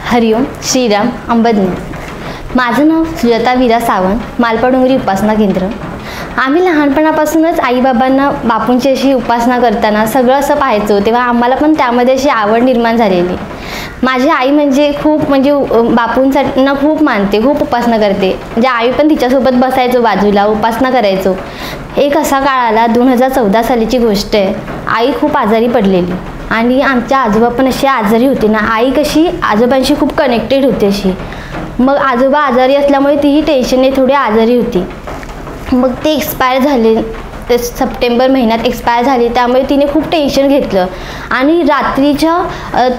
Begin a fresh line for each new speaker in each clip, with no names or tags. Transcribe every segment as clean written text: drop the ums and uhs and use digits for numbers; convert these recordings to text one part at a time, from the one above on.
हरिओम श्रीराम अंबज्ञ। माझं नाव सुजाता वीरा सावंत, मालपाडोंगरी उपासना केंद्र। आम्ही लहानपणापासूनच आईबाबांना बापूंची अशी उपासना करताना सगळं असं पाहायचो, तेव्हा आम्हाला पण त्यामध्ये अशी आवड निर्माण झालेली। माझी आई म्हणजे खूप बापूंसाठी खूप मानते, खूप उपासना करते। म्हणजे आई पण तिच्यासोबत बसायचो, बाजूला उपासना करायचो। एक असा काळ आला, 2014 सालीची गोष्ट आहे। आई खूप आजारी पडलेली आणि आमच्या आजोबा पण असे आजारी होते ना। आई कशी आजोबांशी खूप कनेक्टेड होती अशी। मग आजोबा आजारी असल्यामुळे तीही टेन्शनने थोडी आजारी होती। मग ते एक्सपायर झाले, ते सप्टेंबर महिन्यात एक्सपायर झाले। त्यामुळे तिने खूप टेन्शन घेतलं आणि रात्रीच्या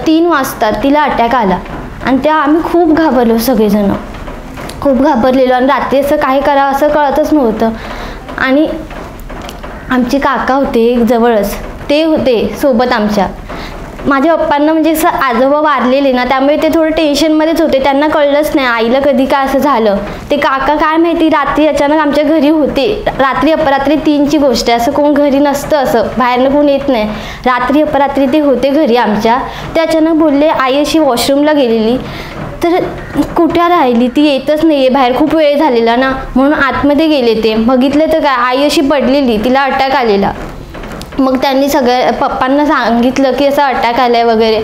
3 वाजता तिला अटॅक आला आणि त्या आम्ही खूप घाबरलो, सगळेजण खूप घाबरलेलो आणि रात्री असं काय करावं असं कळतच नव्हतं। आणि आमचे काका होते एक जवळच, ते होते सोबत आमच्या। माझ्या पप्पांना म्हणजे असं आजोबा वारलेले ना, त्यामुळे ते थोडं टेन्शनमध्येच होते। त्यांना कळलंच नाही आईला कधी काय असं झालं। ते काका काय माहिती रात्री अचानक आमच्या घरी होते। रात्री अपरात्री 3ची गोष्ट आहे, असं कोण घरी नसतं, असं बाहेरनं कोण येत नाही। रात्री अपरात्री ते होते घरी आमच्या। ते अचानक बोलले आई अशी वॉशरूमला गेलेली, तर कुठे राहिली ती येतच नाही आहे बाहेर, खूप वेळ झालेला ना, म्हणून आतमध्ये गेले। ते बघितलं तर काय आई अशी पडलेली, तिला अटॅक आलेला। मग त्यांनी सगळ्या पप्पांना सांगितलं की असं अटॅक आलाय वगैरे।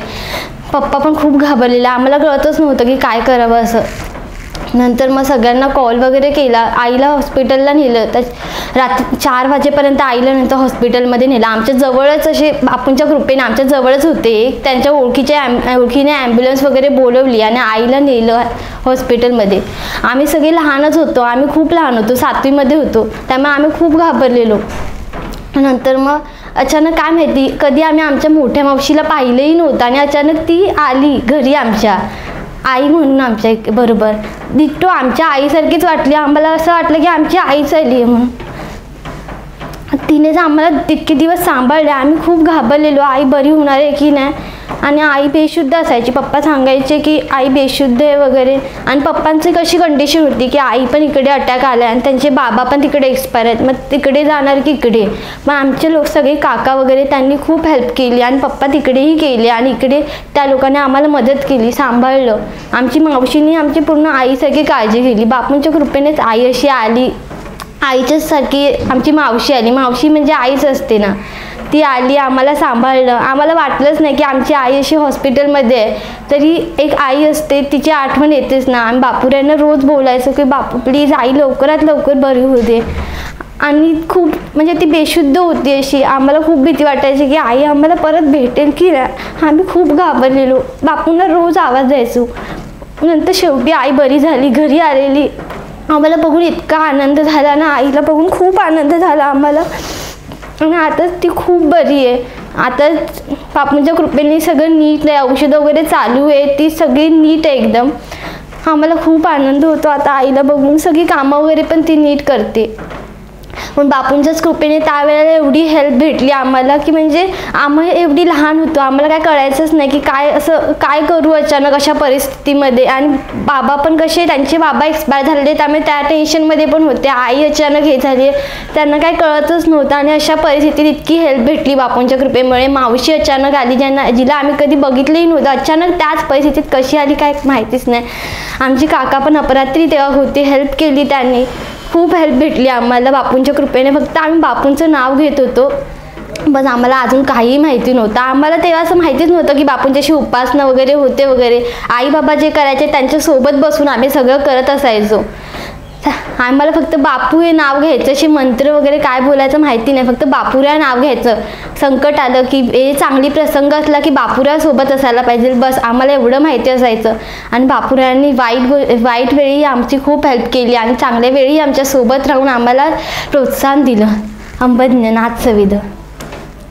पप्पा पण खूप घाबरलेला, आम्हाला कळतच नव्हतं की काय करावं असं। नंतर मग सगळ्यांना कॉल वगैरे केला, आईला हॉस्पिटलला नेलं। तर रात्री 4 वाजेपर्यंत आईला नंतर हॉस्पिटलमध्ये नेलं। आमच्या जवळच असे बापूंच्या कृपेने आमच्या जवळच होते, त्यांच्या ओळखीने ॲम्ब्युलन्स वगैरे बोलवली आणि आईला नेलं हॉस्पिटलमध्ये। आम्ही सगळे लहानच होतो, आम्ही खूप लहान होतो, 7वीमध्ये होतो, त्यामुळे आम्ही खूप घाबरलेलो। नंतर मग अचानक काय माहिती कधी आम्ही आमच्या मोठ्या मावशीला पाहिलंही नव्हतं आणि अचानक ती आली घरी आमच्या, आई म्हणून आमच्या बरोबर डिट्टो आमच्या आईसारखीच वाटली। आम्हाला असं वाटलं की आमची आईच आली आहे म्हणून। तिनेच आम्हाला तितके दिवस सांभाळले, आम्ही खूप घाबरलेलो आई बरी होणार आहे की नाही। आणि आई बेशुद्ध असायची, पप्पा सांगायचे की आई बेशुद्ध आहे वगैरे। आणि पप्पांची कशी कंडिशन होती की आई पण इकडे अटॅक आला आणि त्यांचे बाबा पण तिकडे एक्सपायर आहेत, मग तिकडे जाणार की इकडे। मग आमचे लोक सगळे काका वगैरे त्यांनी खूप हेल्प केली आणि पप्पा तिकडेही गेले आणि इकडे त्या लोकांनी आम्हाला मदत केली, सांभाळलं। आमची मावशीने आमची पूर्ण आईसारखी काळजी घेतली। बापूंच्या कृपेनेच आई अशी आली, आईच्याच सारखी आमची मावशी आली। मावशी म्हणजे आईच असते ना, ती आली, आम्हाला सांभाळलं। आम्हाला वाटलंच नाही की आमची आई अशी हॉस्पिटलमध्ये आहे, तरी एक आई असते तिची आठवण येतेच ना। आम्ही बापूऱ्यांना रोज बोलायचो की बापू प्लीज आई लवकरात लवकर बरी होऊ दे। आणि खूप म्हणजे ती बेशुद्ध होती अशी, आम्हाला खूप भीती वाटायची की आई आम्हाला परत भेटेल की नाही। आम्ही खूप घाबरलेलो, बापूंना रोज आवाज द्यायचो। नंतर शेवटी आई बरी झाली, घरी आलेली। आम्हाला बघून इतका आनंद झाला ना, आईला बघून खूप आनंद झाला आम्हाला। आणि आता ती खूप बरी आहे। आता बापूंच्या कृपेने सगळं नीट आहे, औषधं वगैरे चालू आहे, ती सगळी नीट आहे एकदम। आम्हाला खूप आनंद होतो आता आईला बघून, सगळी कामं वगैरे पण ती नीट करते। पण बापूंच्याच कृपेने त्यावेळेला एवढी हेल्प भेटली आम्हाला की म्हणजे आम्ही एवढी लहान होतो, आम्हाला काय कळायचंच नाही की काय करू अचानक अशा परिस्थितीमध्ये। आणि बाबा पण कसे, त्यांचे बाबा एक्सपायर झालेले, त्यामुळे त्या टेन्शनमध्ये पण होते। आई अचानक हे झाली, त्यांना काय कळतच नव्हतं आणि अशा परिस्थितीत इतकी हेल्प भेटली बापूंच्या कृपेमुळे। मावशी अचानक आली, जिला आम्ही कधी बघितलंही नव्हतं, अचानक त्याच परिस्थितीत कशी आली काय माहितीच नाही। आमची काका पण अपरात्री तेव्हा होते, हेल्प केली त्यांनी, खूप हेल्प भेटली आम्हाला बापूंच्या कृपेने। फक्त आम्ही बापूंचं नाव घेत होतो, बस आम्हाला अजून काहीही माहिती नव्हतं। आम्हाला तेव्हा असं माहितीच नव्हतं की बापूंच्याशी उपासना वगैरे होते वगैरे। आई बाबा जे करायचे त्यांच्यासोबत बसून आम्ही सगळं करत असायचो। आम्हाला फक्त बापू हे नाव घ्यायचं, असे मंत्र वगैरे काय बोलायचं माहिती नाही, फक्त बापूऱ्या नाव घ्यायचं। संकट आलं की हे चांगली प्रसंग असला की बापूऱ्या सोबत असायला पाहिजे, बस आम्हाला एवढं माहिती असायचं। आणि बापूऱ्यांनी वाईट वेळी आमची खूप हेल्प केली आणि चांगल्या वेळी आमच्या सोबत राहून आम्हाला प्रोत्साहन दिलं। अंबज्ञ नाथ सविध।